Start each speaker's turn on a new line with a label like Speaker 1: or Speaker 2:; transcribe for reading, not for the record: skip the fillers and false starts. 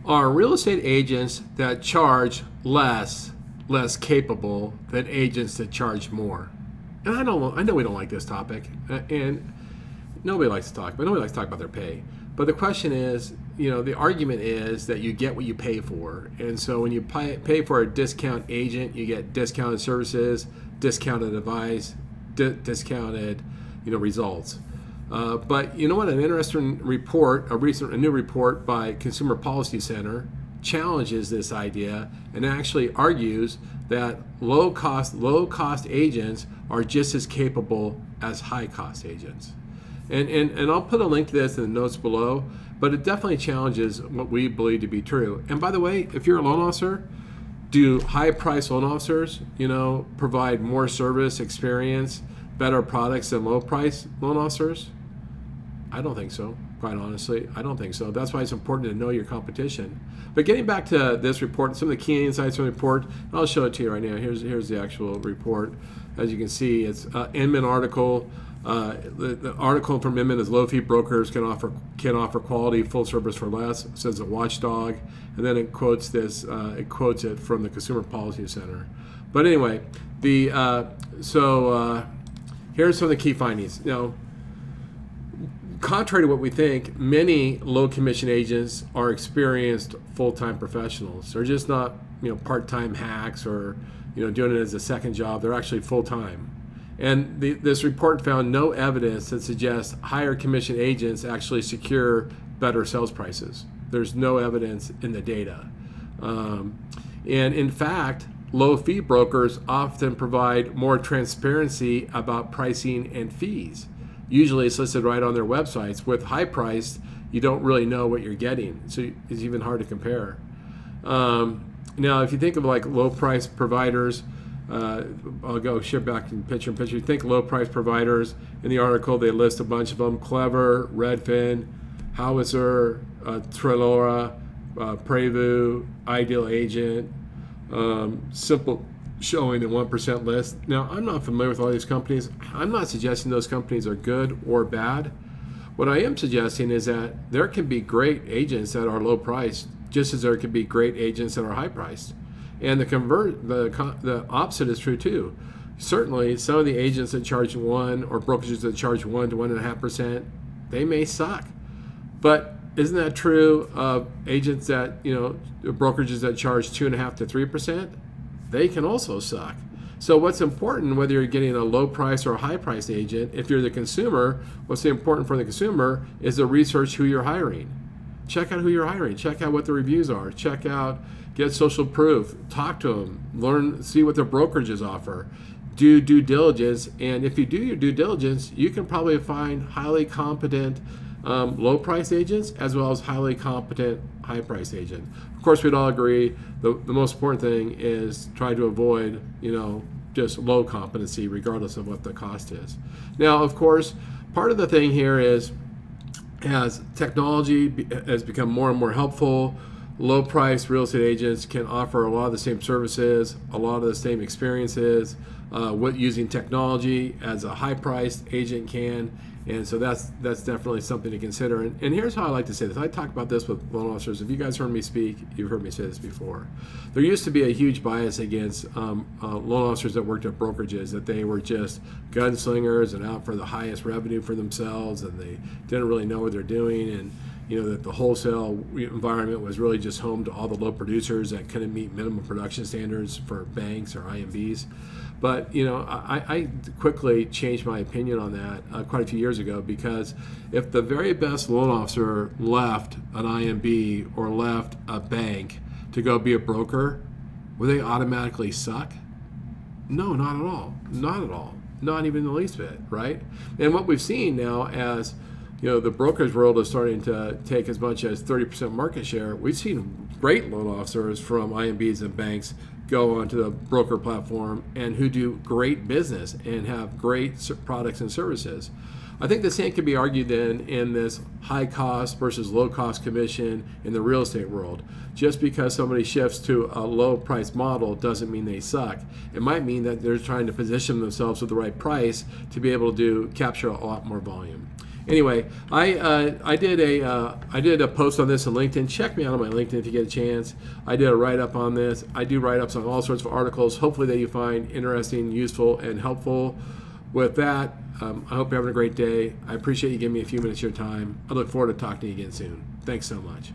Speaker 1: Are real estate agents that charge less capable than agents that charge more? And I know we don't like this topic, and nobody likes to talk, but nobody likes to talk about their pay. But the question is, the argument is that you get what you pay for, and so when you pay for a discount agent, you get discounted services, discounted advice, discounted, results. But you know what? An interesting report, a new report by Consumer Policy Center, challenges this idea and actually argues that low cost agents are just as capable as high cost agents. And I'll put a link to this in the notes below, but it definitely challenges what we believe to be true. And by the way, if you're a loan officer, do high price loan officers, provide more service, experience, better products than low price loan officers? I don't think so. Quite honestly, I don't think so. That's why it's important to know your competition. But getting back to this report, some of the key insights from the report, I'll show it to you right now. Here's the actual report. As you can see, it's an Inman article. The article from Inman is low fee brokers can offer quality full service for less. It says a Watchdog, and then it quotes this. It quotes it from the Consumer Policy Center. But anyway, here's some of the key findings. Now, contrary to what we think, many low commission agents are experienced full-time professionals. They're just not, part-time hacks or, doing it as a second job. They're actually full-time. And this report found no evidence that suggests higher commission agents actually secure better sales prices. There's no evidence in the data. And in fact, low fee brokers often provide more transparency about pricing and fees. Usually it's listed right on their websites. With high priced, you don't really know what you're getting, so it's even hard to compare. Now, if you think of like low price providers, I'll go shift back in picture in picture. You think low price providers, in the article they list a bunch of them: Clever, Redfin, Howitzer, Trelora, Prevu, Ideal Agent, Simple Showing, the 1% list. Now, I'm not familiar with all these companies. I'm not suggesting those companies are good or bad. What I am suggesting is that there can be great agents that are low priced, just as there can be great agents that are high priced. And the opposite is true too. Certainly, some of the agents that charge 1 or brokerages that charge 1 to 1.5%, they may suck. But isn't that true of agents that, brokerages that charge 2.5 to 3%? They can also suck. So what's important, whether you're getting a low price or a high price agent, if you're the consumer, what's important for the consumer is to research who you're hiring. Check out who you're hiring. Check out what the reviews are. Get social proof. Talk to them. See what their brokerages offer. Do due diligence. And if you do your due diligence, you can probably find highly competent low price agents as well as highly competent high price agents. Of course, we'd all agree the most important thing is try to avoid, just low competency regardless of what the cost is. Now, of course, part of the thing here is as technology has become more and more helpful, low price real estate agents can offer a lot of the same services, a lot of the same experiences, using technology as a high priced agent can. And so that's definitely something to consider. And here's how I like to say this. I talk about this with loan officers. If you guys heard me speak, you've heard me say this before. There used to be a huge bias against loan officers that worked at brokerages, that they were just gunslingers and out for the highest revenue for themselves, and they didn't really know what they're doing, and that the wholesale environment was really just home to all the low producers that couldn't meet minimum production standards for banks or IMBs. But I quickly changed my opinion on that quite a few years ago, because if the very best loan officer left an IMB or left a bank to go be a broker, would they automatically suck? No, not at all. Not at all. Not even the least bit, right? And what we've seen now as the brokerage world is starting to take as much as 30% market share. We've seen great loan officers from IMBs and banks go onto the broker platform and who do great business and have great products and services. I think the same can be argued then in this high cost versus low cost commission in the real estate world. Just because somebody shifts to a low price model doesn't mean they suck. It might mean that they're trying to position themselves with the right price to be able to capture a lot more volume. Anyway, I did a post on this on LinkedIn. Check me out on my LinkedIn if you get a chance. I did a write-up on this. I do write-ups on all sorts of articles, hopefully that you find interesting, useful, and helpful. With that, I hope you're having a great day. I appreciate you giving me a few minutes of your time. I look forward to talking to you again soon. Thanks so much.